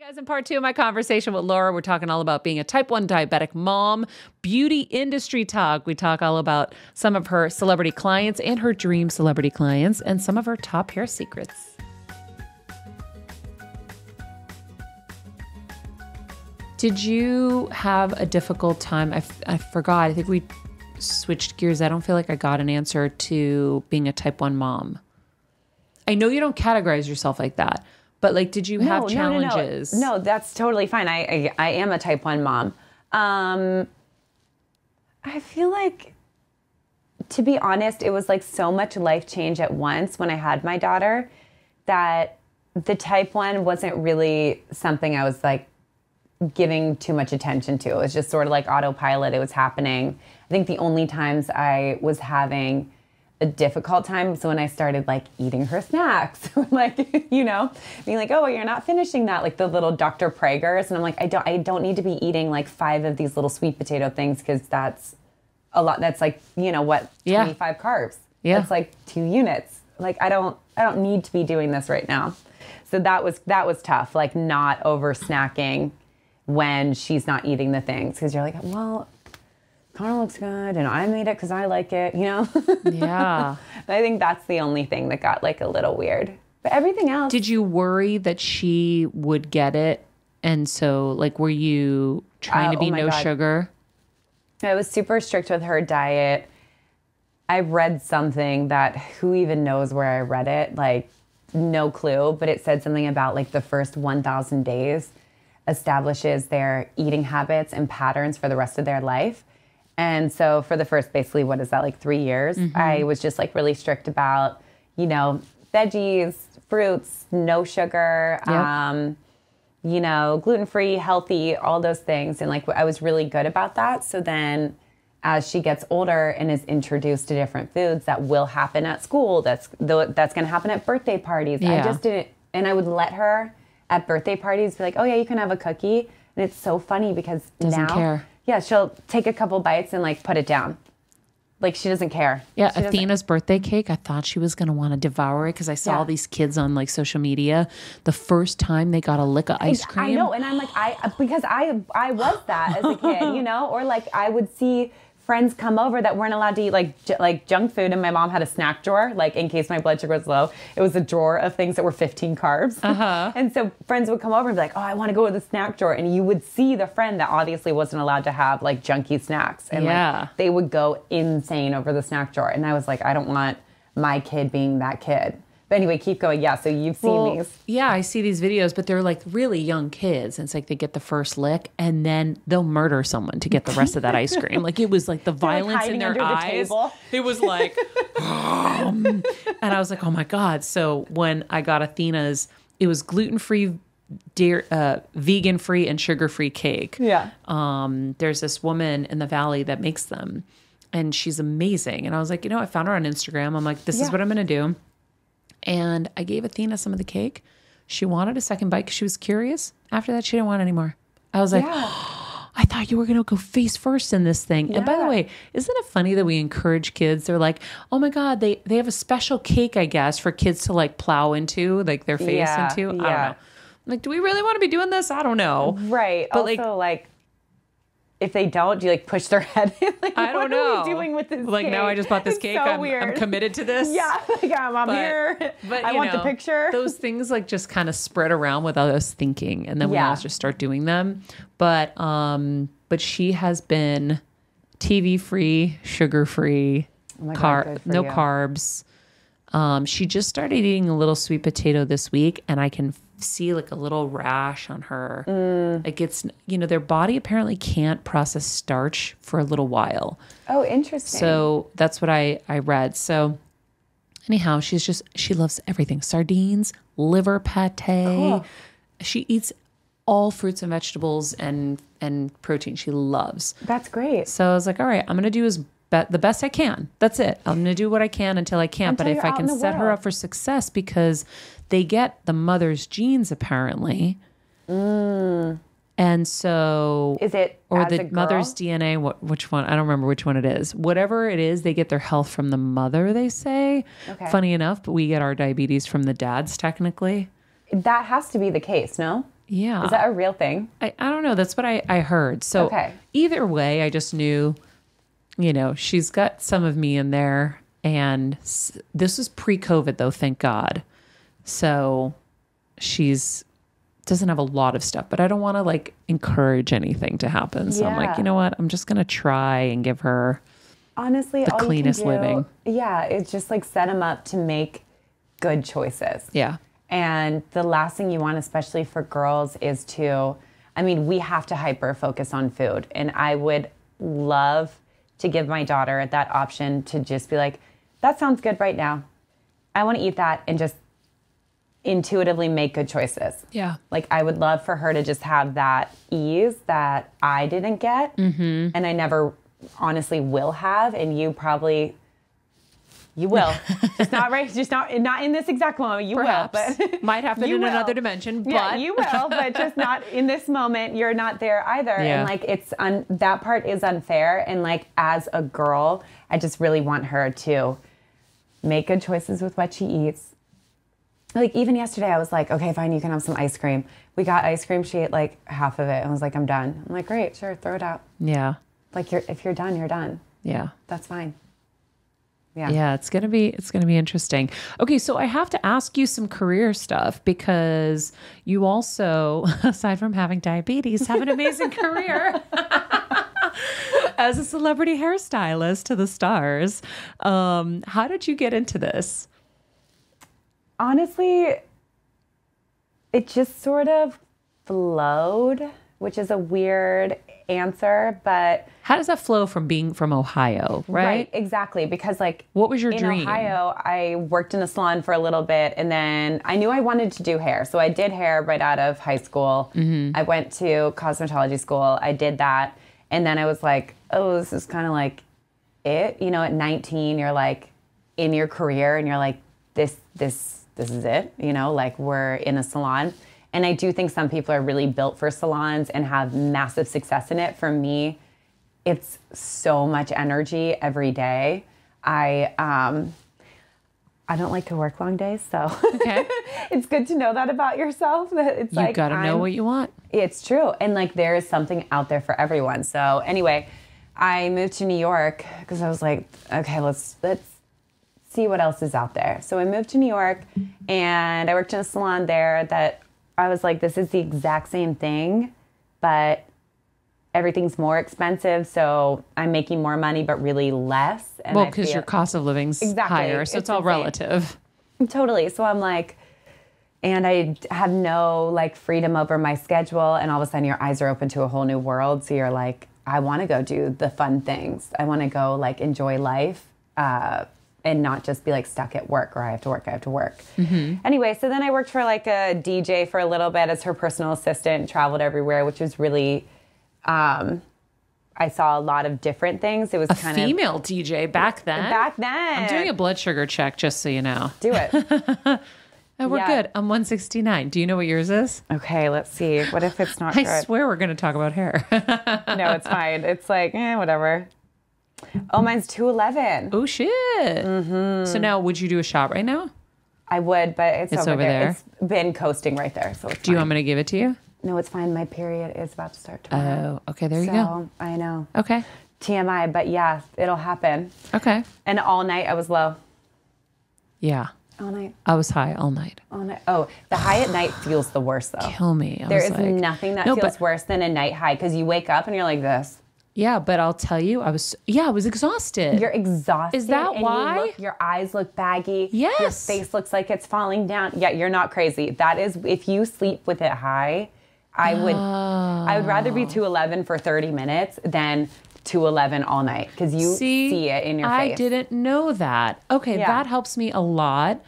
Guys, in part 2 of my conversation with Laura, we're talking all about being a type 1 diabetic mom, beauty industry talk. We talk all about some of her celebrity clients and her dream celebrity clients and some of her top hair secrets. Did you have a difficult time? I forgot. I think we switched gears. I don't feel like I got an answer to being a type 1 mom. I know you don't categorize yourself like that. But like, did you have challenges? No, that's totally fine. I am a type 1 mom. I feel like, to be honest, it was like so much life change at once when I had my daughter that the type 1 wasn't really something I was like giving too much attention to. It was just sort of like autopilot. It was happening. I think the only times I was having a difficult time so when I started like eating her snacks, like, you know, being like, oh, you're not finishing that, like the little Dr. Prager's. And I'm like, I don't need to be eating like 5 of these little sweet potato things because that's a lot. That's like, you know what, 25 carbs. Yeah. That's like 2 units. Like, I don't need to be doing this right now. So that was tough, like not over snacking when she's not eating the things. Because you're like, well, kind of looks good and I made it because I like it, you know? Yeah. I think that's the only thing that got like a little weird. But everything else. Did you worry that she would get it? And so like, were you trying to be no sugar? I was super strict with her diet. I read something that who even knows where I read it? Like no clue, but it said something about like the first 1,000 days establishes their eating habits and patterns for the rest of their life. And so for the first, basically, what is that, like 3 years, I was just like really strict about, you know, veggies, fruits, no sugar, you know, gluten-free, healthy, all those things. And like, I was really good about that. So then as she gets older and is introduced to different foods that will happen at school, that's going to happen at birthday parties. I just didn't, and I would let her at birthday parties be like, oh yeah, you can have a cookie. And it's so funny because Doesn't care. Yeah, she'll take a couple bites and like put it down. Like she doesn't care. Yeah, Athena's birthday cake, I thought she was going to want to devour it because I saw all these kids on like social media. The first time they got a lick of ice cream. I know, and I'm like, because I was that as a kid, you know? Or like I would see friends come over that weren't allowed to eat like junk food, and my mom had a snack drawer, like in case my blood sugar was low. It was a drawer of things that were 15 carbs. And so friends would come over and be like, oh, I want to go to the snack drawer. And you would see the friend that obviously wasn't allowed to have like junky snacks. And like they would go insane over the snack drawer. And I was like, I don't want my kid being that kid. But anyway, keep going. Yeah, so you've seen these. Yeah, I see these videos, but they're like really young kids. And it's like they get the first lick and then they'll murder someone to get the rest of that ice cream. Like it was like the violence like in their eyes. It was like, and I was like, oh my God. So when I got Athena's, it was gluten-free, vegan-free, and sugar-free cake. Yeah. There's this woman in the Valley that makes them and she's amazing. And I was like, you know, I found her on Instagram. I'm like, this is what I'm going to do. And I gave Athena some of the cake. She wanted a second bite because she was curious. After that, she didn't want any more. I was like, oh, I thought you were going to go face first in this thing. Yeah. And by the way, isn't it funny that we encourage kids? They're like, oh my God, they have a special cake, I guess, for kids to like plow into, like their face into. I don't know. Like, do we really want to be doing this? I don't know. Right. But also like if they don't, do you like push their head in? Like, I don't know. What are we doing with this like cake? Now I just bought this cake. So I'm committed to this. Yeah, like I'm here. But I want the picture. Those things like just kind of spread around without us thinking, and then we all just start doing them. But she has been TV free, sugar free, no carbs. She just started eating a little sweet potato this week, and I can see like a little rash on her. Like it's, you know, their body apparently can't process starch for a little while. Oh, interesting. So that's what I read. So anyhow, she loves everything. Sardines, liver pate. Cool. She eats all fruits and vegetables and protein. She loves. That's great. So I was like, all right, I'm going to do the best I can. That's it. I'm going to do what I can until I can't. But if I can set her up for success, because they get the mother's genes apparently. And so, is it or the mother's DNA? Which one? I don't remember which one it is. Whatever it is, they get their health from the mother. They say. Okay. Funny enough, but we get our diabetes from the dads. Technically, that has to be the case. No. Yeah. Is that a real thing? I don't know. That's what I heard. So Okay. either way, I just knew, she's got some of me in there. And this was pre-COVID though, thank God. So doesn't have a lot of stuff, but I don't want to like encourage anything to happen. So I'm like, you know what? I'm just going to try and give her honestly the cleanest living. Yeah. It's just like set them up to make good choices. Yeah. And the last thing you want, especially for girls, is we have to hyper focus on food. And I would love to give my daughter that option to just be like, that sounds good right now. I want to eat that, and just intuitively make good choices. Yeah. Like I would love for her to just have that ease that I didn't get. And I never honestly will have. And you will. Just not right. Just not in this exact moment. You Perhaps. will, but might happen in another dimension. But yeah, you will, but just not in this moment. You're not there either. Yeah. And like that part is unfair. And like as a girl, I just really want her to make good choices with what she eats. Like even yesterday, I was like, okay, fine, you can have some ice cream. We got ice cream. She ate like half of it and was like, I'm done. I'm like, great, sure, throw it out. Yeah. Like if you're done, you're done. Yeah. That's fine. Yeah, it's gonna be interesting. Okay, so I have to ask you some career stuff because you also, aside from having diabetes, have an amazing career as a celebrity hairstylist to the stars. How did you get into this? Honestly, it just sort of flowed, which is a weird answer, but how does that flow from being from Ohio, right? Exactly. Because like, what was your dream? In Ohio, I worked in a salon for a little bit, and then I knew I wanted to do hair. So I did hair right out of high school. I went to cosmetology school. I did that. And then I was like, oh, this is kind of like it. At 19, you're like in your career and you're like, this is it. Like we're in a salon. And I do think some people are really built for salons and have massive success in it. For me, it's so much energy every day. I don't like to work long days, so okay. It's good to know that about yourself. That it's you gotta know what you want. It's true, and like there is something out there for everyone. So anyway, I moved to New York because I was like, okay, let's see what else is out there. So I moved to New York, and I worked in a salon there that I was like, this is the exact same thing, but everything's more expensive. So I'm making more money, but really less. And well, because your cost of living's higher. So it's all insane. Relative. Totally. So I'm like, and I have no like freedom over my schedule. And all of a sudden your eyes are open to a whole new world. So you're like, I want to go do the fun things. I want to go like enjoy life. And not just be like stuck at work or I have to work. Anyway, so then I worked for like a DJ for a little bit as her personal assistant, traveled everywhere, which was really, I saw a lot of different things. It was a female DJ back then. I'm doing a blood sugar check just so you know. Do it. Oh, we're good. I'm 169. Do you know what yours is? Okay, let's see. What if it's not good? I swear we're going to talk about hair. No, it's fine. It's like, whatever. Oh, mine's 211. Oh, shit. So now, would you do a shot right now? I would, but it's over there. It's been coasting right there. So do you want me to give it to you? No, it's fine. My period is about to start tomorrow. Oh, okay. There you go. I know. Okay. TMI, but yeah, it'll happen. Okay. And all night I was low. Yeah. All night. I was high all night. All night. Oh, the high at night feels the worst though. Kill me. There is nothing that feels worse than a night high because you wake up and you're like this. Yeah, but I'll tell you, I was exhausted. You're exhausted. Is that why? Your eyes look baggy. Yes. Your face looks like it's falling down. Yeah, you're not crazy. That is, if you sleep with it high, I would rather be 211 for 30 minutes than 211 all night because you see it in your face. I didn't know that. Okay, that helps me a lot.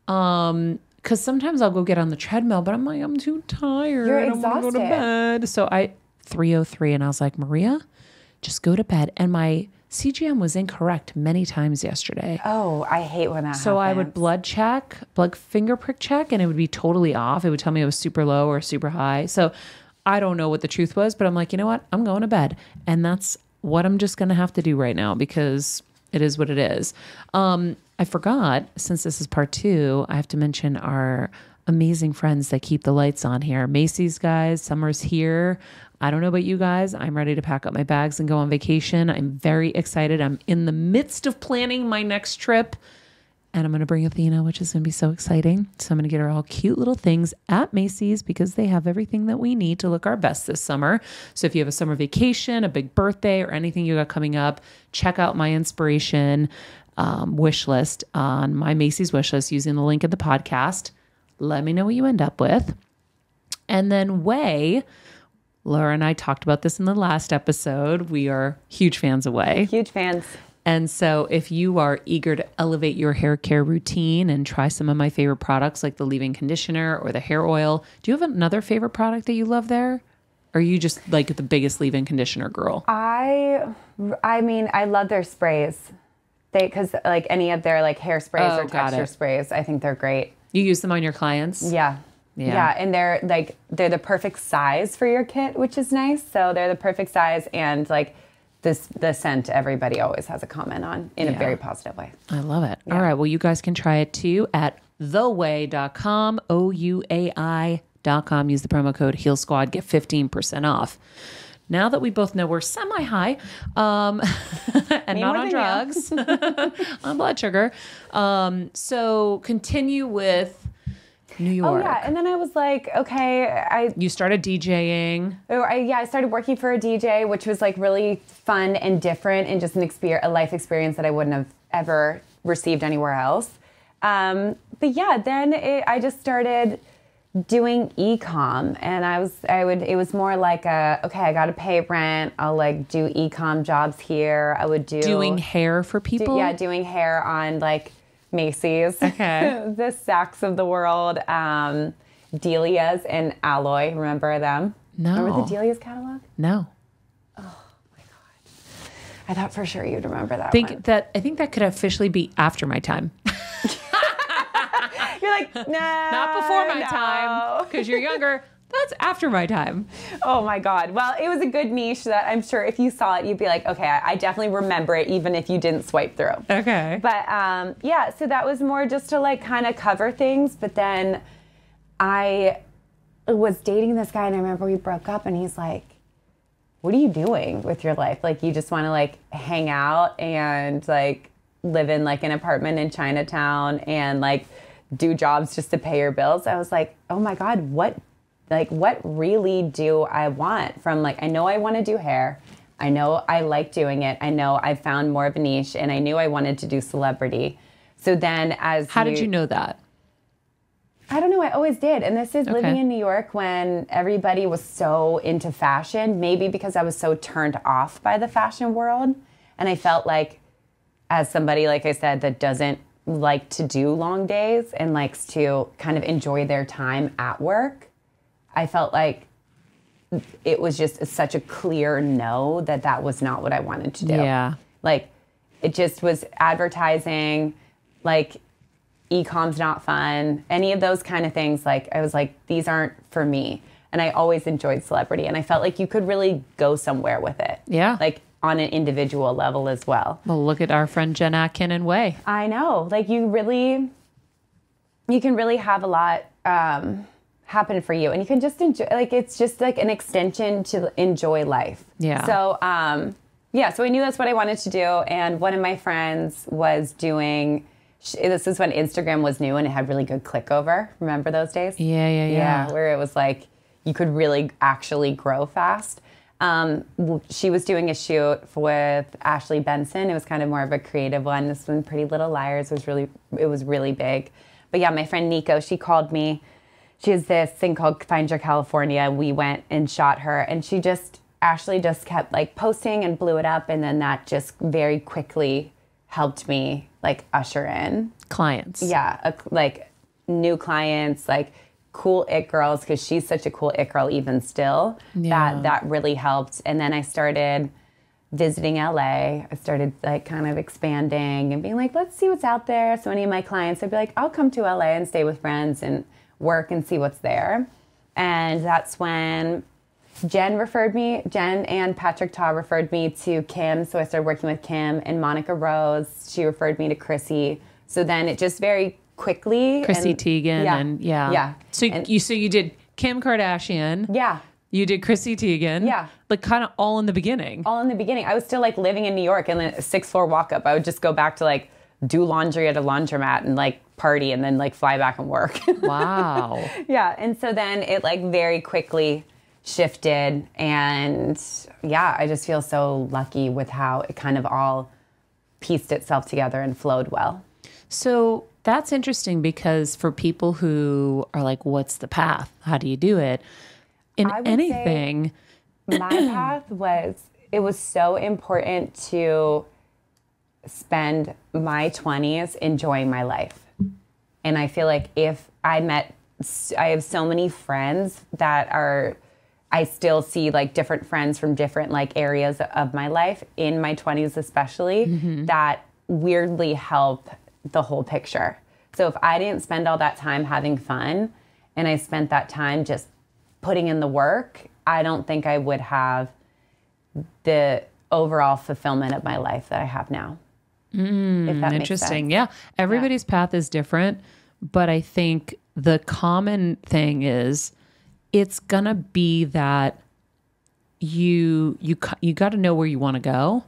Because sometimes I'll go get on the treadmill, but I'm like, I'm too tired. You're exhausted. I want to go to bed. So 3:03, and I was like, Maria, just go to bed. And my CGM was incorrect many times yesterday. Oh, I hate when that happens. So I would blood finger prick check, and it would be totally off. It would tell me it was super low or super high. So I don't know what the truth was, but I'm like, you know what? I'm going to bed. And that's what I'm just going to have to do right now because it is what it is. I forgot, since this is part 2, I have to mention our amazing friends that keep the lights on here. Macy's, guys, summer's here. I don't know about you guys. I'm ready to pack up my bags and go on vacation. I'm very excited. I'm in the midst of planning my next trip. And I'm going to bring Athena, which is going to be so exciting. So I'm going to get her all cute little things at Macy's because they have everything that we need to look our best this summer. So if you have a summer vacation, a big birthday, or anything you got coming up, check out my inspiration wish list on my Macy's wish list using the link in the podcast. Let me know what you end up with. And then Laura and I talked about this in the last episode. We are huge fans of Way. Huge fans. And so if you are eager to elevate your hair care routine and try some of my favorite products like the leave-in conditioner or the hair oil, do you have another favorite product that you love there? Or are you just like the biggest leave-in conditioner girl? I mean, I love their sprays. Because like any of their like hair sprays or texture sprays, I think they're great. You use them on your clients? Yeah. Yeah, and they're the perfect size for your kit, which is nice. So they're the perfect size, and like the scent everybody always has a comment on in a very positive way. I love it. Yeah. All right, well, you guys can try it too at theway.com, OUAI.com. Use the promo code Heal Squad, get 15% off. Now that we both know we're semi-high and not on drugs, on blood sugar, so continue with New York. Oh, yeah. And then I was like, okay. You started DJing. I started working for a DJ, which was like really fun and different and just a life experience that I wouldn't have ever received anywhere else. But yeah, then I just started doing e-com, and it was more like okay, I got to pay rent. I'll like do e-com jobs here. I would doing hair for people. Doing hair on like Macy's, okay, the Saks of the world, Delia's and Alloy. Remember them? No. Remember the Delia's catalog? No. Oh my god! I thought for sure you'd remember that. I think that could officially be after my time. You're like, nah, not before my time, because you're younger. That's after my time. Oh my God. Well, it was a good niche that I'm sure if you saw it, you'd be like, okay, I definitely remember it, even if you didn't swipe through. Okay. But yeah, so that was more just to like kind of cover things. But then I was dating this guy, and I remember we broke up, and he's like, what are you doing with your life? Like, you just want to like hang out and like live in like an apartment in Chinatown and like do jobs just to pay your bills. I was like, oh my God, what really do I want from like, I know I want to do hair. I know I like doing it. I know I found more of a niche, and I knew I wanted to do celebrity. So then how did you know that? I don't know. I always did. And this is living in New York when everybody was so into fashion, maybe because I was so turned off by the fashion world. And I felt like, as somebody, like I said, that doesn't like to do long days and likes to kind of enjoy their time at work, I felt like it was just such a clear no that was not what I wanted to do. Yeah. Like, it just was advertising, like, e-com's not fun, any of those kind of things. Like, I was like, these aren't for me. And I always enjoyed celebrity, and I felt like you could really go somewhere with it. Yeah. Like, on an individual level as well. Well, look at our friend Jen Atkin and Way. I know. Like, you can really have a lot happen for you, and you can just enjoy, like, it's just like an extension to enjoy life. Yeah. So, so I knew that's what I wanted to do. And one of my friends was doing, this is when Instagram was new and it had really good click over. Remember those days? Yeah. Where it was like, you could really actually grow fast. She was doing a shoot with Ashley Benson. It was kind of more of a creative one. This one, Pretty Little Liars, was really big. But yeah, my friend Nico, she called me. She has this thing called Find Your California, and we went and shot her. And Ashley just kept like posting and blew it up. And then that just very quickly helped me like usher in clients. Yeah. Like new clients, like cool it girls, because she's such a cool it girl even still. Yeah. That really helped. And then I started visiting LA. I started like kind of expanding and being like, let's see what's out there. So any of my clients, I'd be like, I'll come to LA and stay with friends and work and see what's there. And that's when Jen and Patrick Ta referred me to Kim. So I started working with Kim, and Monica Rose, she referred me to Chrissy. So then it just very quickly. Chrissy and, Teigen yeah, and yeah. Yeah. So you did Kim Kardashian. Yeah. You did Chrissy Teigen. Yeah. Like kind of all in the beginning. All in the beginning. I was still like living in New York, and then a 6th floor walk up. I would just go back to like do laundry at a laundromat and like party and then like fly back and work. Wow. Yeah. And so then it like very quickly shifted. And yeah, I just feel so lucky with how it kind of all pieced itself together and flowed well. So that's interesting because for people who are like, what's the path? How do you do it? In anything. My path was, it was so important to spend my 20s enjoying my life. And I feel like if I have so many friends that I still see like different friends from different like areas of my life in my 20s especially that weirdly help the whole picture. So if I didn't spend all that time having fun and I spent that time just putting in the work, I don't think I would have the overall fulfillment of my life that I have now. If that makes sense. Yeah. Everybody's path is different, but I think the common thing is it's going to be that you got to know where you want to go.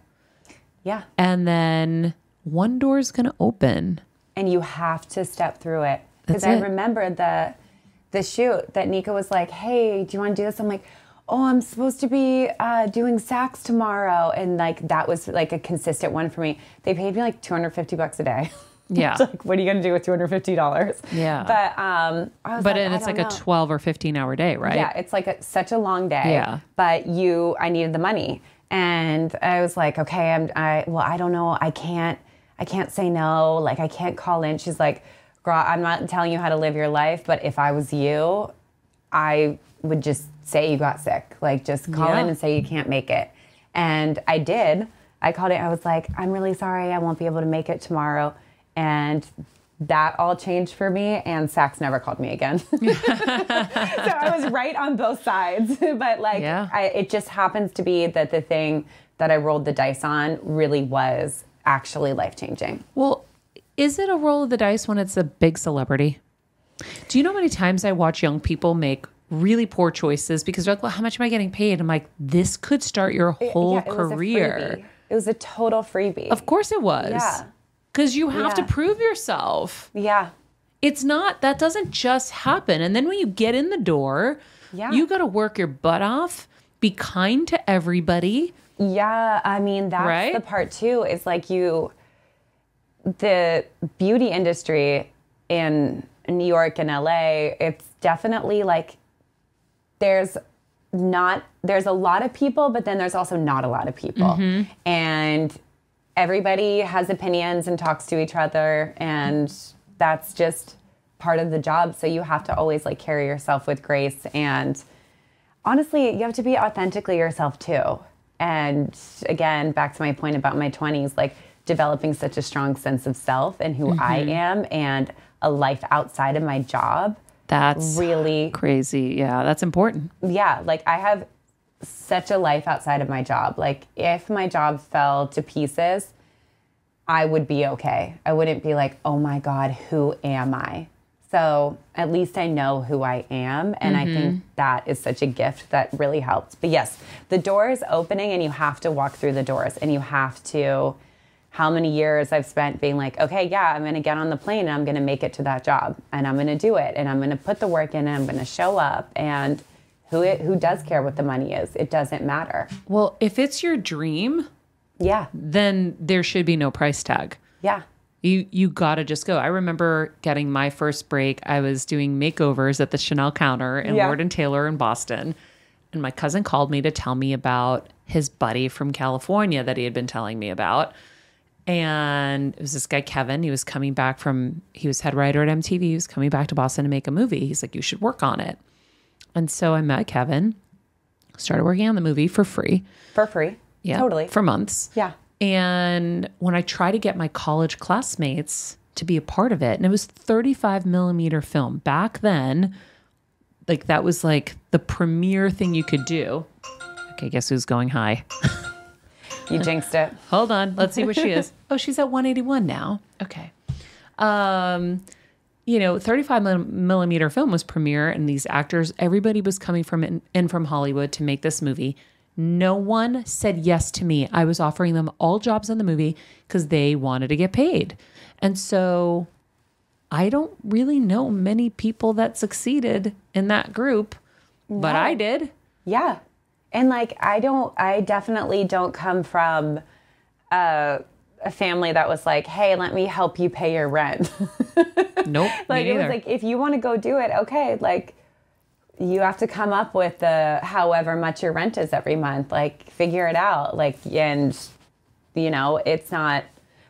Yeah. And then one door is going to open. And you have to step through it. Because I remember the shoot that Nika was like, hey, do you want to do this? I'm like, oh, I'm supposed to be doing sax tomorrow. And like, that was like a consistent one for me. They paid me like $250 a day. Yeah. Like, what are you going to do with $250? Yeah. But I was but like, it's like a 12 or 15 hour day, right? Yeah, it's like such a long day. Yeah. But I needed the money. And I was like, okay, I don't know. I can't say no. Like, I can't call in. She's like, girl, I'm not telling you how to live your life, but if I was you, I would just say you got sick. Like, just call in and say you can't make it. And I did. I called it. I was like, I'm really sorry. I won't be able to make it tomorrow. And that all changed for me. And Saks never called me again. So I was right on both sides. But like, it just happens to be that the thing that I rolled the dice on really was actually life-changing. Well, is it a roll of the dice when it's a big celebrity? Do you know how many times I watch young people make really poor choices because they're like, well, how much am I getting paid? I'm like, this could start your whole career. It was a total freebie. Of course it was. Yeah. Because you have to prove yourself. Yeah. It's not, that doesn't just happen. And then when you get in the door, you got to work your butt off, be kind to everybody. Yeah. I mean, that's the part too, is like the beauty industry in New York and LA, it's definitely like, there's a lot of people, but then there's also not a lot of people. And everybody has opinions and talks to each other, and that's just part of the job. So you have to always like carry yourself with grace, and honestly, you have to be authentically yourself too. And again, back to my point about my 20s, like developing such a strong sense of self and who I am and a life outside of my job. That's really crazy. Yeah, that's important. Yeah, like I have such a life outside of my job. Like if my job fell to pieces, I would be okay. I wouldn't be like, oh my God, who am I? So at least I know who I am. And I think that is such a gift that really helped. But yes, the door is opening and you have to walk through the doors, and you have to, how many years I've spent being like, okay, yeah, I'm going to get on the plane and I'm going to make it to that job, and I'm going to do it, and I'm going to put the work in, and I'm going to show up. And who does care what the money is? It doesn't matter. Well, if it's your dream, then there should be no price tag. Yeah. You got to just go. I remember getting my first break. I was doing makeovers at the Chanel counter in Lord & Taylor in Boston. And my cousin called me to tell me about his buddy from California that he had been telling me about. And it was this guy, Kevin. He was coming back he was head writer at MTV. He was coming back to Boston to make a movie. He's like, you should work on it. And so I met Kevin, started working on the movie for free. For free. Yeah. Totally. For months. Yeah. And when I tried to get my college classmates to be a part of it, and it was 35 millimeter film. Back then, like that was like the premier thing you could do. Okay, guess who's going high? You jinxed it. Hold on. Let's see what she is. Oh, she's at 181 now. Okay. 35 millimeter film was premiere, and these actors, everybody was coming in from Hollywood to make this movie. No one said yes to me. I was offering them all jobs in the movie because they wanted to get paid. And so I don't really know many people that succeeded in that group, but I did. Yeah. And like, I definitely don't come from a family that was like, hey, let me help you pay your rent. Nope. Like, it was like, if you want to go do it, okay. Like, you have to come up with however much your rent is every month. Like, figure it out. Like, and it's not,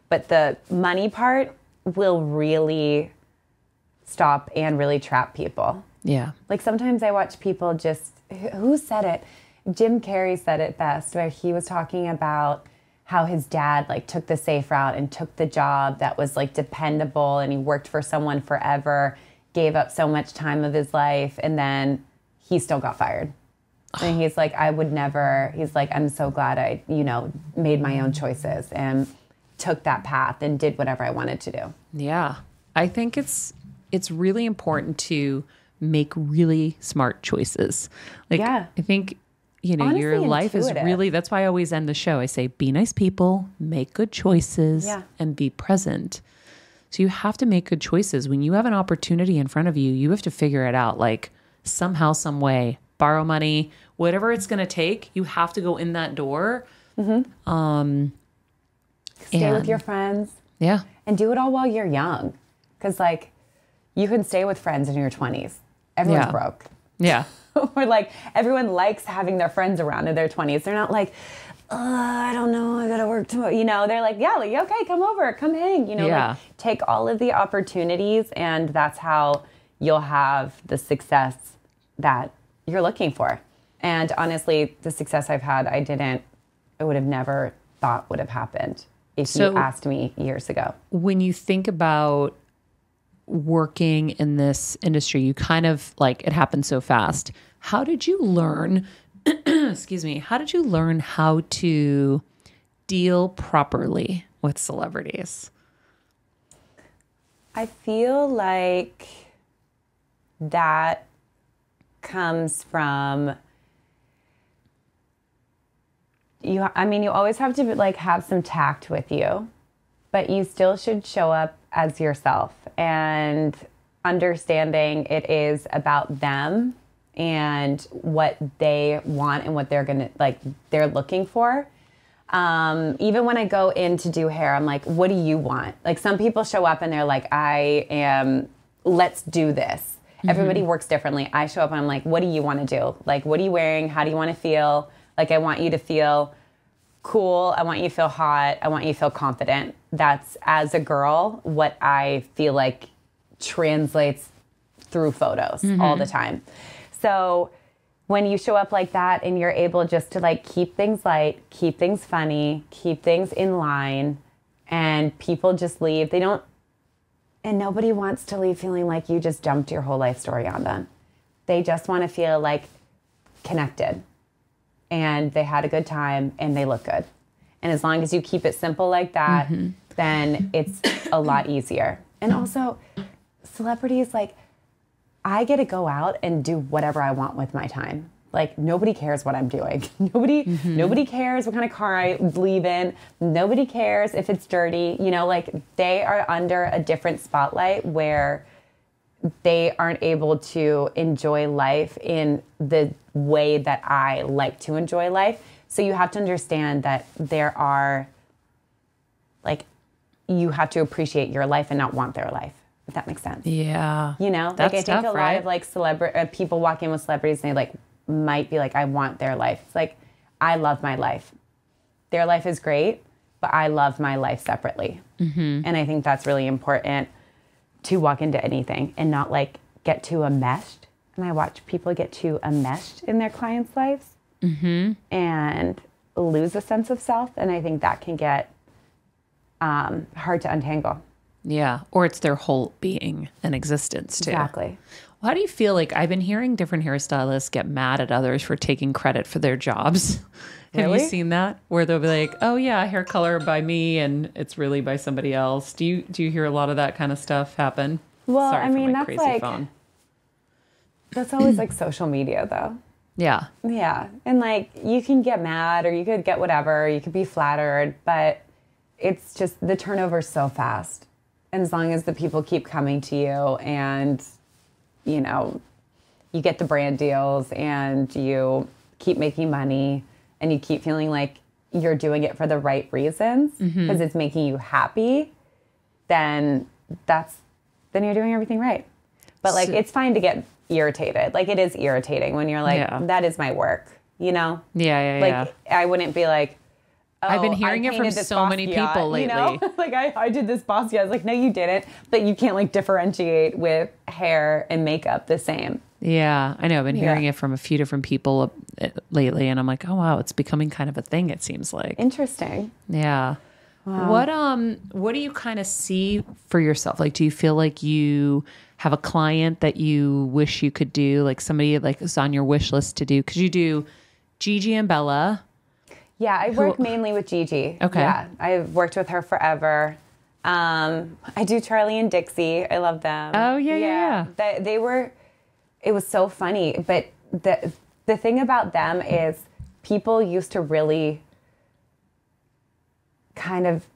but the money part will really stop and really trap people. Yeah. Like, sometimes I watch people who said it? Jim Carrey said it best, where he was talking about how his dad like took the safe route and took the job that was like dependable, and he worked for someone forever, gave up so much time of his life, and then he still got fired. And he's like, he's like, I'm so glad I, made my own choices and took that path and did whatever I wanted to do. Yeah. I think it's really important to make really smart choices. Like, yeah. I think, Honestly, your life intuitive. is really, that's why I always end the show. I say, be nice people, make good choices, and be present. So you have to make good choices. When you have an opportunity in front of you, you have to figure it out. Like, somehow, some way, borrow money, whatever it's going to take, you have to go in that door. Mm-hmm. Stay with your friends. Yeah. And do it all while you're young. Because, like, you can stay with friends in your 20s. Everyone's broke. Yeah. Or, like, everyone likes having their friends around in their 20s. They're not like, I don't know, I got to work tomorrow. They're like, yeah, like, okay, come over, come hang. Like, take all of the opportunities, and that's how you'll have the success that you're looking for. And honestly, the success I've had, I would have never thought would have happened if you asked me years ago. When you think about working in this industry, you kind of like, it happened so fast. How did you learn, excuse me, how did you learn how to deal properly with celebrities? I feel like that comes from you always have to like have some tact with you, but you still should show up as yourself, and understanding it is about them and what they want and what they're looking for. Even when I go in to do hair, I'm like, what do you want? Like, some people show up and they're like, let's do this. Mm-hmm. Everybody works differently. I show up and I'm like, what do you want to do? Like, what are you wearing? How do you want to feel? Like, I want you to feel cool. I want you to feel hot. I want you to feel confident. That's, as a girl, what I feel like translates through photos all the time. So when you show up like that and you're able just to like keep things light, keep things funny, keep things in line, and people just leave, and nobody wants to leave feeling like you just dumped your whole life story on them. They just want to feel like connected, and they had a good time, and they look good. And as long as you keep it simple like that, then it's a lot easier. And also, celebrities, like, I get to go out and do whatever I want with my time. Like, nobody cares what I'm doing. Nobody cares what kind of car I leave in. Nobody cares if it's dirty. Like, they are under a different spotlight where they aren't able to enjoy life in the way that I like to enjoy life. So you have to understand that there are, like, you have to appreciate your life and not want their life, if that makes sense. Yeah. Like, I think a lot of like people walk in with celebrities and they like might be like, I want their life. It's like, I love my life. Their life is great, but I love my life separately. And I think that's really important to walk into anything and not like get too enmeshed. And I watch people get too enmeshed in their clients' lives and lose a sense of self. And I think that can get hard to untangle. Yeah. Or it's their whole being and existence too. Exactly. Well, how do you feel? Like, I've been hearing different hairstylists get mad at others for taking credit for their jobs. Have you seen that? Where they'll be like, oh yeah, hair color by me and it's really by somebody else. Do you hear a lot of that kind of stuff happen? Well, Sorry I for mean, my that's crazy like, phone. that's always like social media though. Yeah. Yeah. And like, you can get mad or you could get whatever, you could be flattered, but it's just the turnover's so fast. And as long as the people keep coming to you and, you know, you get the brand deals and you keep making money and you keep feeling like you're doing it for the right reasons because it's making you happy, then you're doing everything right. But like, it's fine to get irritated. Like, it is irritating when you're like, that is my work, you know? Like, I wouldn't be like, oh, I've been hearing it from so many people lately. You know? Like, I did this Basquiat. I was like, no, you didn't. But you can't like differentiate with hair and makeup the same. Yeah, I know. I've been hearing it from a few different people lately, and I'm like, oh wow, it's becoming kind of a thing. It seems like interesting. Yeah. Wow. What do you kind of see for yourself? Like, do you feel like you have a client that you wish you could do, like somebody like is on your wish list to do? Because you do Gigi and Bella. Yeah, I work mainly with Gigi. Okay. Yeah, I've worked with her forever. I do Charlie and Dixie. I love them. Oh yeah. They were. It was so funny, but the thing about them is people used to really kind of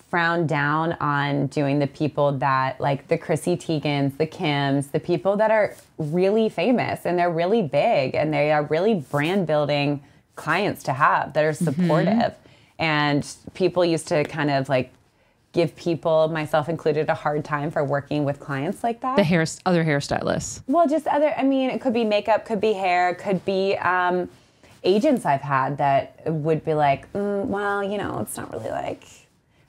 frown down on doing the people that like the Chrissy Teigens, the Kims, the people that are really famous and they're really big and they are really brand building clients to have that are supportive. And people used to kind of like give people, myself included, a hard time for working with clients like that. Other hairstylists. Well, just I mean, it could be makeup, could be hair, could be agents I've had that would be like, well, you know, it's not really like,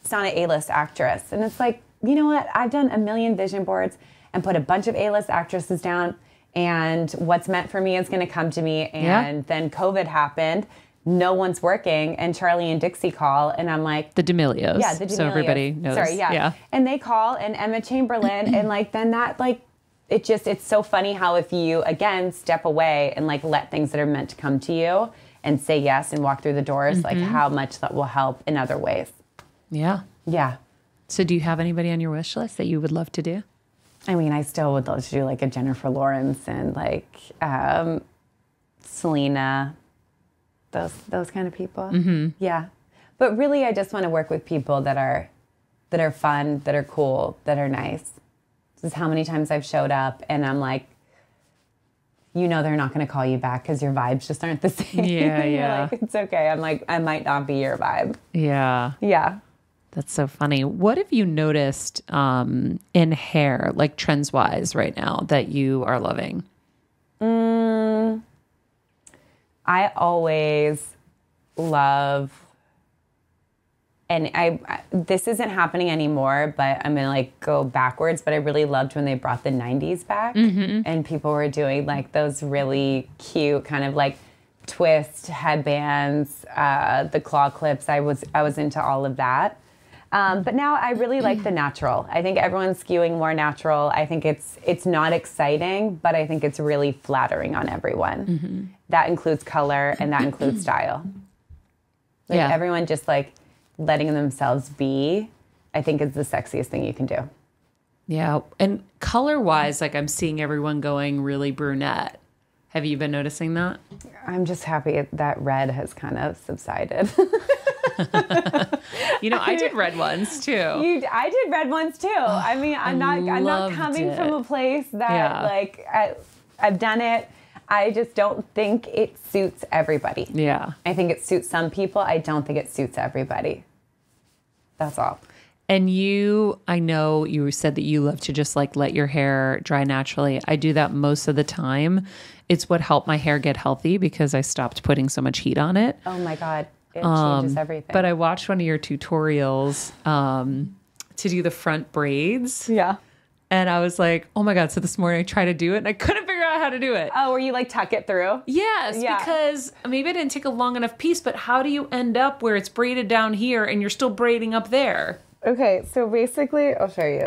it's not an A-list actress. And it's like, you know what? I've done a million vision boards and put a bunch of A-list actresses down, and what's meant for me is going to come to me. And then COVID happened. No one's working, and Charlie and Dixie call, and I'm like... The D'Amelios. Yeah, the D'Amelios. So everybody knows. Sorry, yeah. And they call, and Emma Chamberlain, and like, then that, like, it's so funny how if you, again, step away and like let things that are meant to come to you and say yes and walk through the doors, like how much that will help in other ways. Yeah. Yeah. So do you have anybody on your wish list that you would love to do? I mean, I still would love to do like a Jennifer Lawrence and like Selena, those kind of people. Yeah. But really, I just want to work with people that are fun, that are cool, that are nice. This is how many times I've showed up and I'm like, you know, they're not going to call you back because your vibes just aren't the same. Yeah, You're like, it's okay. I'm like, I might not be your vibe. Yeah. Yeah. That's so funny. What have you noticed in hair, like trends-wise right now, that you are loving? I always love, and this isn't happening anymore, but I'm going to like go backwards, but I really loved when they brought the 90s back and people were doing like those really cute kind of like twist headbands, the claw clips. I was into all of that. But now I really like the natural. I think everyone's skewing more natural. I think it's not exciting, but I think it's really flattering on everyone. That includes color and that includes style. Like everyone just like letting themselves be, I think is the sexiest thing you can do. Yeah. And color-wise, like I'm seeing everyone going really brunette. Have you been noticing that? I'm just happy that red has kind of subsided. You know, I did red ones too. I did red ones too. I mean, I'm not coming from a place that like I've done it. I just don't think it suits everybody. Yeah. I think it suits some people. I don't think it suits everybody. That's all. And I know you said that you love to just like let your hair dry naturally. I do that most of the time. It's what helped my hair get healthy because I stopped putting so much heat on it. Oh my God. It changes everything. But I watched one of your tutorials to do the front braids. Yeah. And I was like, oh my God. So this morning I tried to do it and I couldn't figure out how to do it. Oh, where you like tuck it through? Yes, because maybe I didn't take a long enough piece, but how do you end up where it's braided down here and you're still braiding up there? Okay, so basically, I'll show you.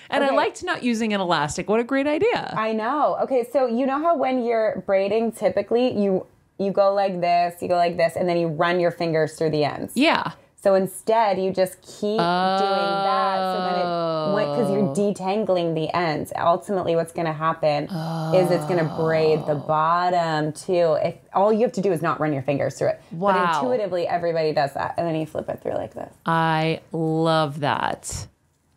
And I liked not using an elastic. What a great idea. I know. Okay, so you know how when you're braiding, typically you go like this, and then you run your fingers through the ends. Yeah. So instead, you just keep doing that. So then because you're detangling the ends. Ultimately, what's going to happen is it's going to braid the bottom too. If all you have to do is not run your fingers through it. Wow. But intuitively, everybody does that. And then you flip it through like this. I love that.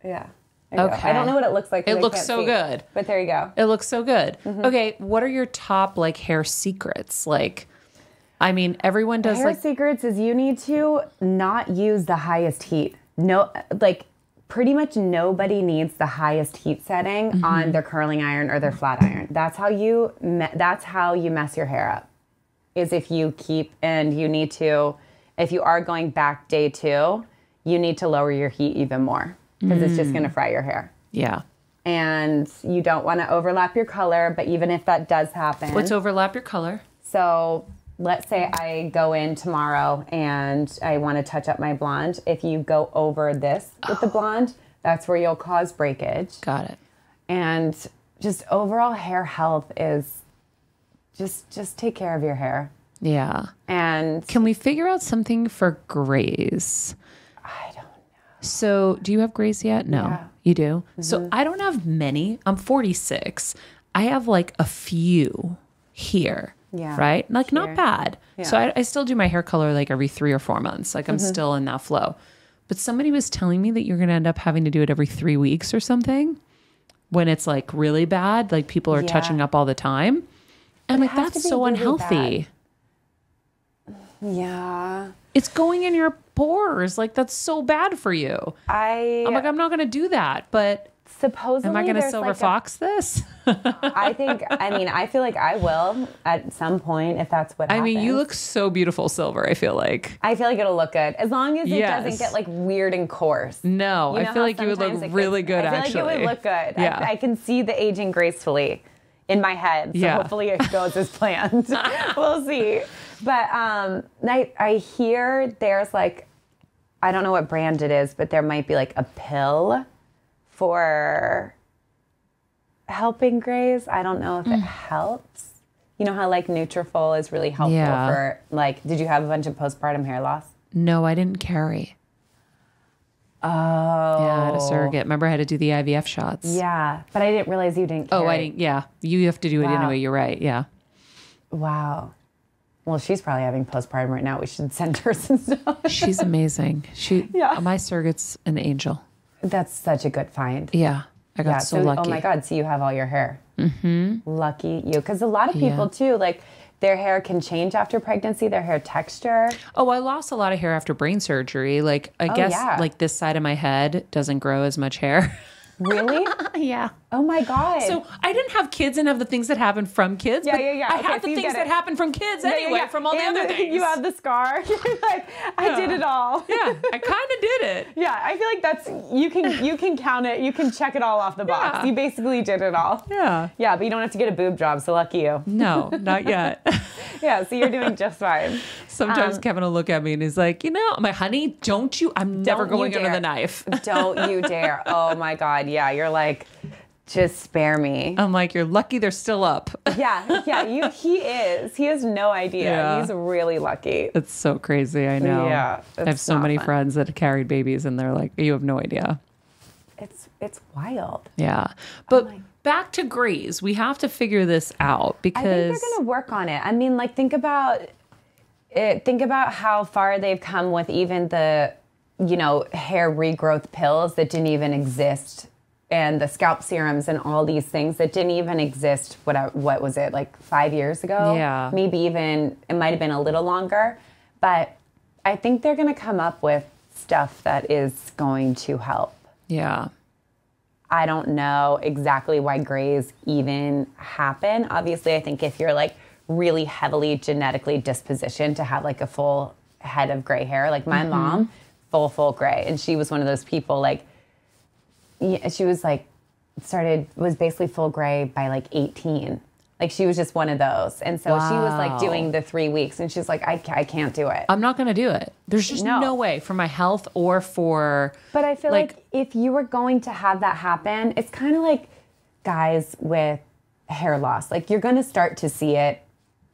Yeah. Okay. I don't know what it looks like. It looks so good. But there you go. It looks so good. Okay. What are your top like hair secrets? Like, I mean, everyone does hair secrets is you need to not use the highest heat. No, like pretty much nobody needs the highest heat setting on their curling iron or their flat iron. That's how you mess your hair up. Is if you keep, and you need to, if you are going back day 2, you need to lower your heat even more because it's just going to fry your hair. Yeah. And you don't want to overlap your color, but even if that does happen. What's overlap your color? So let's say I go in tomorrow and I want to touch up my blonde. If you go over this with the blonde, that's where you'll cause breakage. Got it. And just overall hair health is just take care of your hair. Yeah. And can we figure out something for grays? I don't know. So do you have grays yet? No. Yeah. You do? So I don't have many. I'm 46. I have like a few here. Yeah. Right? Like not bad. Yeah. So I still do my hair color like every 3 or 4 months. Like I'm still in that flow. But somebody was telling me that you're going to end up having to do it every 3 weeks or something when it's like really bad. Like people are touching up all the time. And like that's so really unhealthy. Bad. Yeah. It's going in your pores. Like that's so bad for you. I'm like, I'm not going to do that. But supposedly, am I going to silver fox this? I feel like I will at some point if that's what happens. I mean, you look so beautiful, silver, I feel like. I feel like it'll look good. As long as it doesn't get like weird and coarse. No, I feel like you would look really good, actually. I feel like it would look good. Yeah. I can see the aging gracefully in my head. So hopefully it goes as planned. We'll see. But I hear there's like, I don't know what brand it is, but there might be like a pill for helping grays. I don't know if it helps. You know how like Nutrafol is really helpful for like, did you have a bunch of postpartum hair loss? No, I didn't carry. Oh. Yeah, I had a surrogate. Remember I had to do the IVF shots. Yeah, but I didn't realize you didn't carry. Oh, I didn't. Yeah, you have to do it anyway. You're right. Yeah. Wow. Well, she's probably having postpartum right now. We should send her some stuff. She's amazing. My surrogate's an angel. That's such a good find. Yeah. I got so lucky. Oh my God. So you have all your hair. Lucky you. Because a lot of people too, like their hair can change after pregnancy, their hair texture. Oh, I lost a lot of hair after brain surgery. Like I guess like this side of my head doesn't grow as much hair. Really? Yeah. Oh my God. So I didn't have kids and have the things that happen from kids. Yeah. I have the things that happen from kids anyway, from all the other things. You have the scar. You're like, I did it all. Yeah, I kind of did it. Yeah, I feel like that's, you can count it. You can check it all off the box. Yeah. You basically did it all. Yeah. Yeah, but you don't have to get a boob job, so lucky you. No, not yet. Yeah, so you're doing just fine. Sometimes Kevin will look at me and he's like, I'm like, honey, don't you, I'm never going under the knife. Don't you dare. Oh my God. Yeah, you're like, just spare me. I'm like, you're lucky they're still up. Yeah, he is. He has no idea. Yeah. He's really lucky. It's so crazy, I know. Yeah. I have so many friends that have carried babies and they're like, you have no idea. It's wild. Yeah. But back to grays, we have to figure this out because I think they're going to work on it. I mean, like think about how far they've come with even the, hair regrowth pills that didn't even exist, and the scalp serums and all these things that didn't even exist. What was it, like 5 years ago? Yeah. Maybe even, it might have been a little longer. But I think they're going to come up with stuff that is going to help. Yeah. I don't know exactly why grays even happen. Obviously, I think if you're like really heavily genetically dispositioned to have like a full head of gray hair, like my mom, full gray. And she was one of those people like, she was like, was basically full gray by like 18. Like she was just one of those. And so she was like doing the 3 weeks and she's like, I can't do it. I'm not going to do it. There's just no way for my health or for. But I feel like if you were going to have that happen, it's kind of like guys with hair loss. Like you're going to start to see it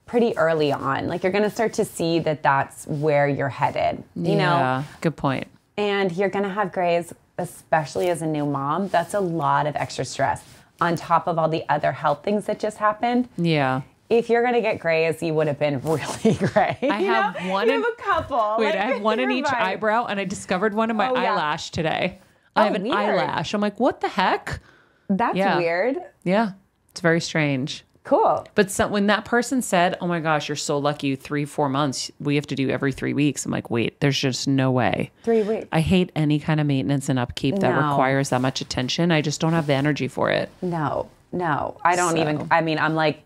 pretty early on. Like, you're going to start to see that that's where you're headed, you know? Good point. And you're going to have grays, especially as a new mom. That's a lot of extra stress on top of all the other health things that just happened. Yeah. If you're going to get grays, you would have been really gray. I have one. You have a couple. Wait, I have one in each eyebrow, and I discovered one in my eyelash today. I have an eyelash. I'm like, what the heck? That's weird. Yeah. It's very strange. Cool. But when that person said, oh my gosh, you're so lucky, 3-4 months, we have to do every 3 weeks. I'm like, wait, there's just no way. 3 weeks. I hate any kind of maintenance and upkeep that requires that much attention. I just don't have the energy for it. No. I don't even, I mean, I'm like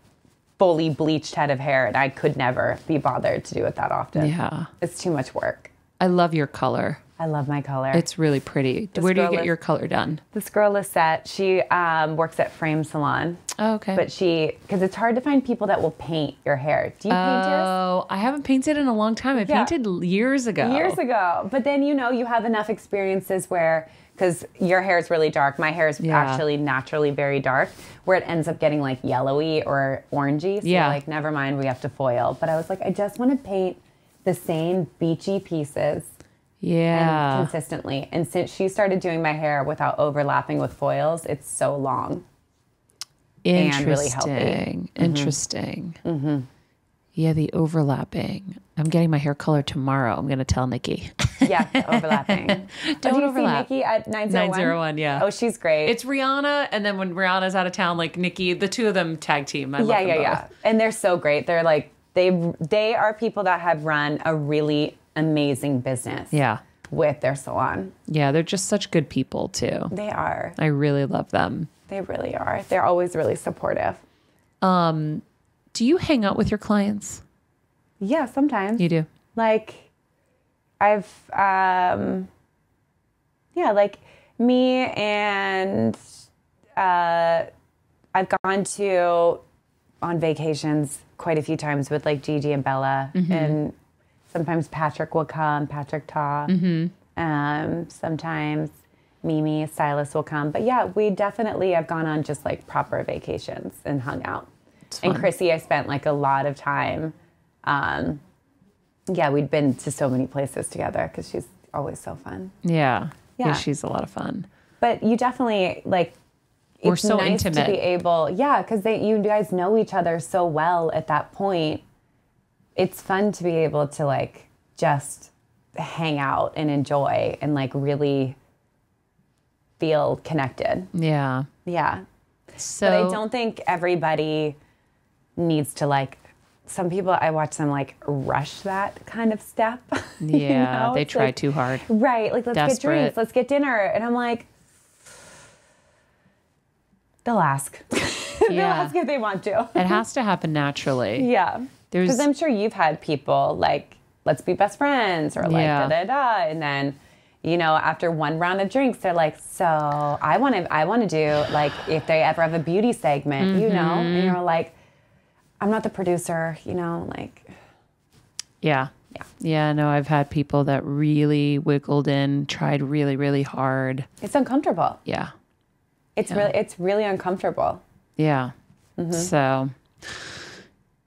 fully bleached head of hair, and I could never be bothered to do it that often. Yeah. It's too much work. I love your color. I love my color. It's really pretty. Where do you get your color done? This girl, Lisette, she works at Frame Salon. Oh, okay. But because it's hard to find people that will paint your hair. Do you paint yours? Oh, I haven't painted in a long time. I painted years ago. Years ago. But then, you have enough experiences where, because your hair is really dark, my hair is actually naturally very dark, where it ends up getting like yellowy or orangey. So you're like, never mind, we have to foil. But I was like, I just want to paint the same beachy pieces. Yeah. And consistently. And since she started doing my hair without overlapping with foils, it's so long. And really healthy. Interesting. Mm-hmm. Yeah, the overlapping. I'm getting my hair color tomorrow. I'm going to tell Nikki. Yeah, overlapping. Don't overlap. See Nikki at 901? 901, yeah. Oh, she's great. It's Rihanna, and then when Rihanna's out of town, like Nikki, the two of them tag team. I love them both. Yeah. And they're so great. They're like, they are people that have run a really amazing business. Yeah. With their salon. Yeah, they're just such good people too. They are. I really love them. They really are. They're always really supportive. Do you hang out with your clients? Yeah, sometimes. You do? Like, like me and I've gone on vacations quite a few times with like Gigi and Bella, and sometimes Patrick will come, Patrick Ta. Sometimes Mimi, stylist, will come. But yeah, we definitely have gone on just like proper vacations and hung out. And Chrissy, I spent like a lot of time. We'd been to so many places together because she's always so fun. Yeah, she's a lot of fun. But you definitely like. We're so nice intimate. To be able, because you guys know each other so well at that point. It's fun to be able to like just hang out and enjoy and like really feel connected. Yeah. Yeah. So, but I don't think everybody needs to like, some people, I watch them like rush that kind of step. Yeah, they try too hard. Right. Like, let's get drinks, let's get dinner. And I'm like, they'll ask. They'll ask if they want to. It has to happen naturally. Yeah. Because I'm sure you've had people like, let's be best friends, or like da-da-da. And then, after one round of drinks, they're like, so I want to do like, if they ever have a beauty segment, and you're like, I'm not the producer, like. Yeah. Yeah, no, I've had people that really wiggled in, tried really, really hard. It's uncomfortable. Yeah. It's really uncomfortable. Yeah. So,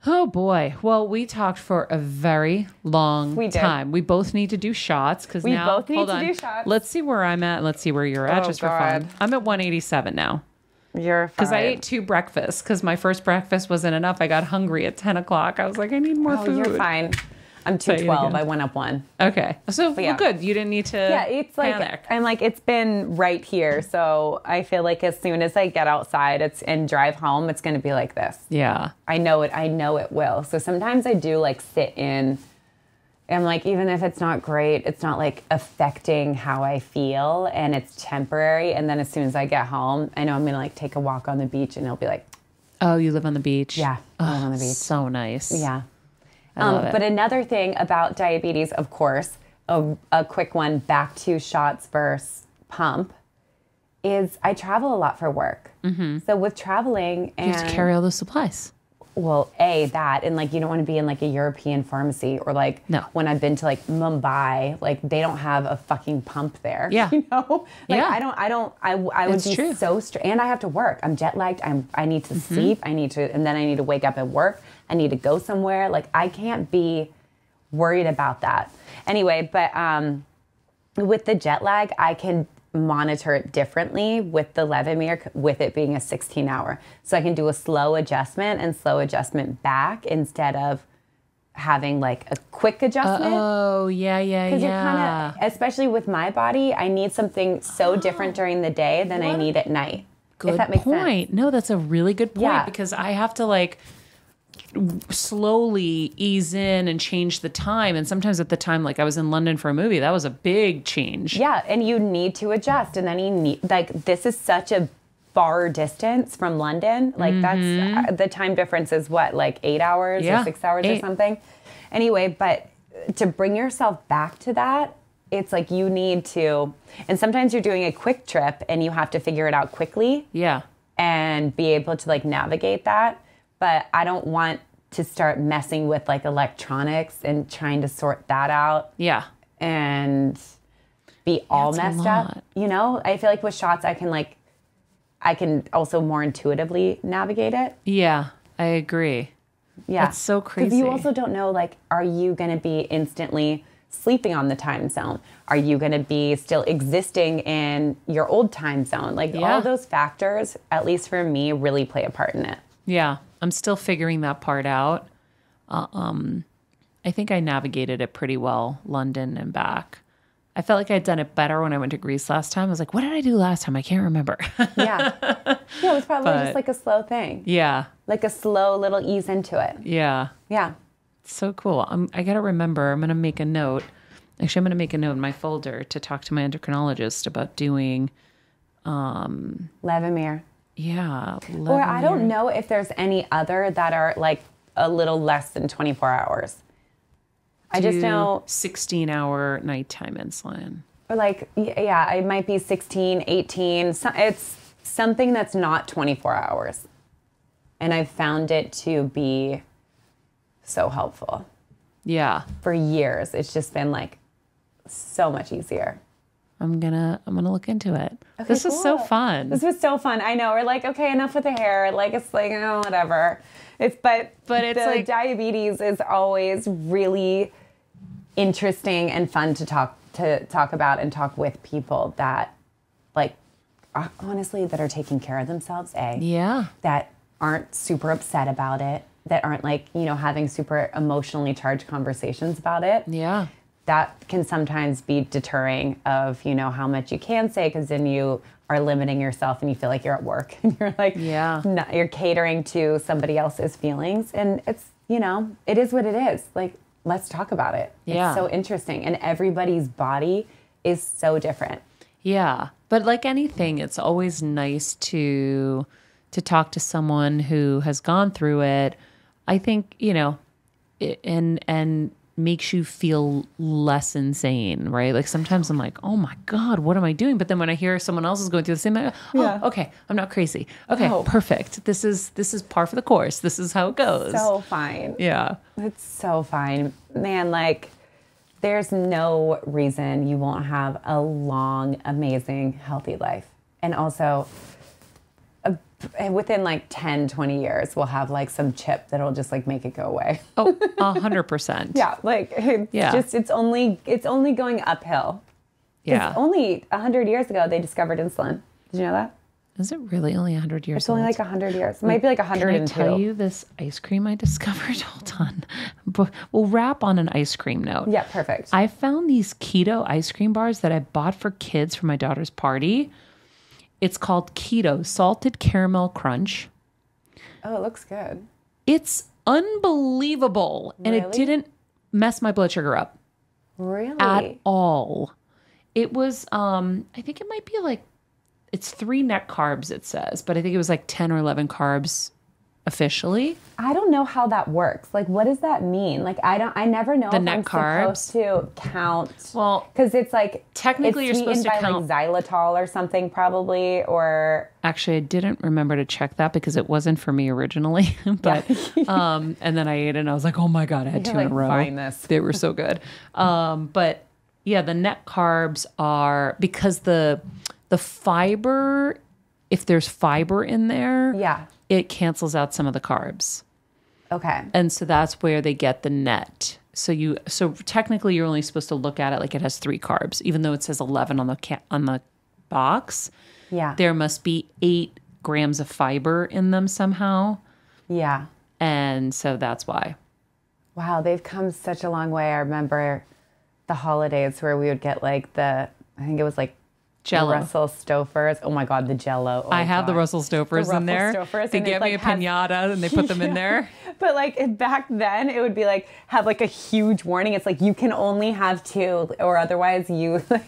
oh boy. Well, we talked for a very long time. We both need to do shots because now both need to do shots. Let's see where I'm at. Let's see where you're at, just for fun. I'm at 187 now. You're fine. Because I ate 2 breakfasts because my first breakfast wasn't enough. I got hungry at 10 o'clock. I was like, I need more food. You're fine. I'm 212. I went up 1. Okay. So well, good. You didn't need to it's like, panic. I'm like, it's been right here. So I feel like as soon as I get outside and drive home, it's going to be like this. Yeah. I know it will. So sometimes I do like sit in and like, even if it's not great, it's not like affecting how I feel, and it's temporary. And then as soon as I get home, I know I'm going to like take a walk on the beach, and it'll be like, oh, you live on the beach? Yeah. I live on the beach. So nice. Yeah. I love it. But another thing about diabetes, of course, a quick one back to shots versus pump, is I travel a lot for work. So with traveling, and you have to carry all those supplies. Well, that, and like you don't want to be in like a European pharmacy, or like when I've been to like Mumbai, like they don't have a fucking pump there. Yeah. I would be so and I have to work. I'm jet lagged. I need to sleep. And then I need to wake up and work. I need to go somewhere. Like, I can't be worried about that. Anyway, but with the jet lag, I can monitor it differently with the Levemir, with it being a 16-hour. So I can do a slow adjustment and slow adjustment back instead of having like a quick adjustment. Oh, yeah. Because you're kind of, especially with my body, I need something so different during the day than I need at night. Good if that makes point. sense. No, that's a really good point Yeah. because I have to like slowly ease in and change the time. And sometimes at the time, like I was in London for a movie, that was a big change. Yeah, and you need to adjust. And then you need, like, this is such a far distance from London. Like, that's, the time difference is what, like 8 hours or 6 hours or something? Anyway, but to bring yourself back to that, it's like you need to, and sometimes you're doing a quick trip and you have to figure it out quickly. Yeah. And be able to like navigate that. But I don't want to start messing with like electronics and trying to sort that out. Yeah. And be all messed up. You know, I feel like with shots, I can also more intuitively navigate it. Yeah, I agree. Yeah. That's so crazy. Because you also don't know, like, are you going to be instantly sleeping on the time zone? Are you going to be still existing in your old time zone? Like, all those factors, at least for me, really play a part in it. Yeah, I'm still figuring that part out. I think I navigated it pretty well, London and back. I felt like I'd done it better when I went to Greece last time. I was like, what did I do last time? I can't remember. Yeah, it was probably just like a slow thing. Yeah. Like a slow little ease into it. Yeah. Yeah. So cool. I got to remember, I'm going to make a note. Actually, I'm going to make a note in my folder to talk to my endocrinologist about doing... Levemir. Yeah. Or I don't know if there's any other that are like a little less than 24 hours. I just know 16-hour nighttime insulin. Or like, yeah, it might be 16, 18. It's something that's not 24 hours. And I've found it to be so helpful. Yeah. For years, it's just been like so much easier. I'm gonna look into it. Okay, this was so fun. This was so fun. I know. We're like, okay, enough with the hair. Like, it's like, oh, whatever. But it's the like diabetes is always really interesting and fun to talk about and talk with people that, like, honestly, that are taking care of themselves. That aren't super upset about it. That aren't like, you know, having super emotionally charged conversations about it. Yeah. That can sometimes be deterring of, you know, how much you can say, because then you are limiting yourself and you feel like you're at work and you're like, you're catering to somebody else's feelings. And it's, you know, it is what it is. Like, let's talk about it. Yeah. It's so interesting. And everybody's body is so different. Yeah. But like anything, it's always nice to talk to someone who has gone through it. I think, you know, and makes you feel less insane, right? Like sometimes I'm like, oh my God, what am I doing? But then when I hear someone else is going through the same, okay, I'm not crazy. Okay, perfect. This is par for the course. This is how it goes. So fine. Yeah. It's so fine. Man, like, there's no reason you won't have a long, amazing, healthy life. And also, within like 10, 20 years, we'll have like some chip that'll just like make it go away. Oh, 100%. Yeah. Like, it's only going uphill. Yeah. Only 100 years ago, they discovered insulin. Did you know that? Is it really only 100 years It's only like 100 years. It might be like 102. Can I tell you this ice cream I discovered? Hold on. We'll wrap on an ice cream note. Yeah, perfect. I found these keto ice cream bars that I bought for kids for my daughter's party. It's called Keto Salted Caramel Crunch. Oh, it looks good. It's unbelievable. Really? And it didn't mess my blood sugar up. Really? At all. It was, I think it might be like, it's 3 net carbs, it says, but I think it was like 10 or 11 carbs officially. I don't know how that works. Like, what does that mean? Like, I never know the if net I'm carbs supposed to count. Well, because it's like technically it's you're supposed to by count like xylitol or something, probably. Or actually, I didn't remember to check that because it wasn't for me originally. But and then I ate it and I was like, oh my God, I had 2 in a row. Find this. They were so good. But yeah, the net carbs are because the fiber, if there's fiber in there, yeah, it cancels out some of the carbs. Okay. And so that's where they get the net. So technically you're only supposed to look at it like it has 3 carbs, even though it says 11 on the box. Yeah. There must be 8 grams of fiber in them somehow. Yeah. And so that's why. Wow, they've come such a long way. I remember the holidays where we would get like I think it was like Jell-O. Russell Stouffer's. Oh my God, the Jell-O. Oh I have God. the Russell Stouffer's in there. They give me a pinata and they put them in there. But like back then it would be like, have like a huge warning. It's like, you can only have 2 or otherwise you like,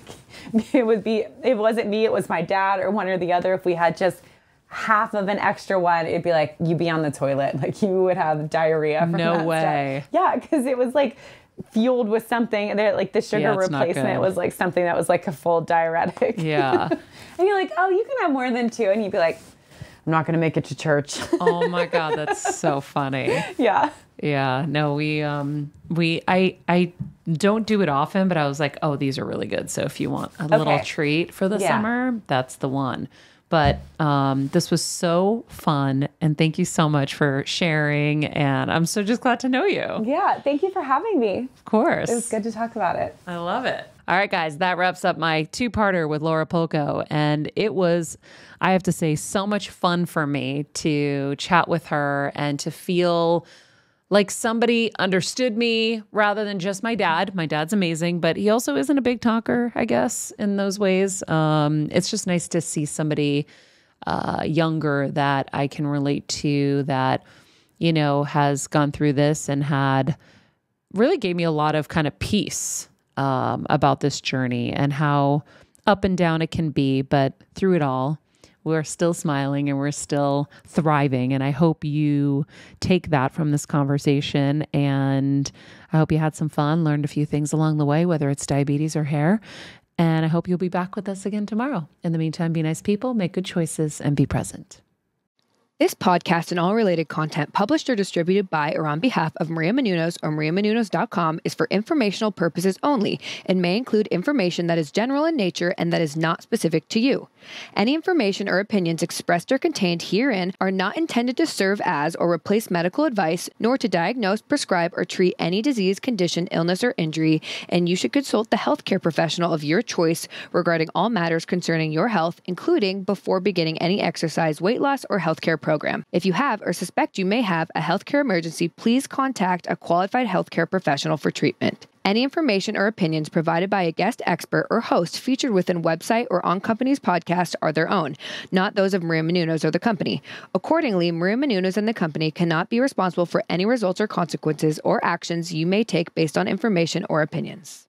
it wasn't me, it was my dad or one or the other. If we had just half of an extra one, it'd be like, you'd be on the toilet. Like you would have diarrhea from No that way. stuff. Yeah, because it was like fueled with something that like the sugar replacement was like something that was like a full diuretic. Yeah. And you're like, oh, you can have more than 2. And you'd be like, I'm not going to make it to church. Oh my God, that's so funny. Yeah. Yeah. No, I don't do it often, but I was like, oh, these are really good. So if you want a little treat for the summer, that's the one. But this was so fun. And thank you so much for sharing. And I'm so just glad to know you. Yeah. Thank you for having me. Of course. It was good to talk about it. I love it. All right, guys, that wraps up my 2-parter with Laura Polko. And it was, I have to say, so much fun for me to chat with her and to feel like somebody understood me rather than just my dad. My dad's amazing, but he also isn't a big talker, I guess, in those ways. It's just nice to see somebody younger that I can relate to that, you know, has gone through this and really gave me a lot of kind of peace about this journey and how up and down it can be, but through it all, we're still smiling and we're still thriving. And I hope you take that from this conversation. And I hope you had some fun, learned a few things along the way, whether it's diabetes or hair. And I hope you'll be back with us again tomorrow. In the meantime, be nice people, make good choices, and be present. This podcast and all related content published or distributed by or on behalf of Maria Menounos or mariamenounos.com is for informational purposes only and may include information that is general in nature and that is not specific to you. Any information or opinions expressed or contained herein are not intended to serve as or replace medical advice, nor to diagnose, prescribe, or treat any disease, condition, illness, or injury, and you should consult the healthcare professional of your choice regarding all matters concerning your health, including before beginning any exercise, weight loss, or healthcare program. If you have or suspect you may have a healthcare emergency, please contact a qualified healthcare professional for treatment. Any information or opinions provided by a guest expert or host featured within website or on company's podcast are their own, not those of Maria Menounos or the company. Accordingly, Maria Menounos and the company cannot be responsible for any results or consequences or actions you may take based on information or opinions.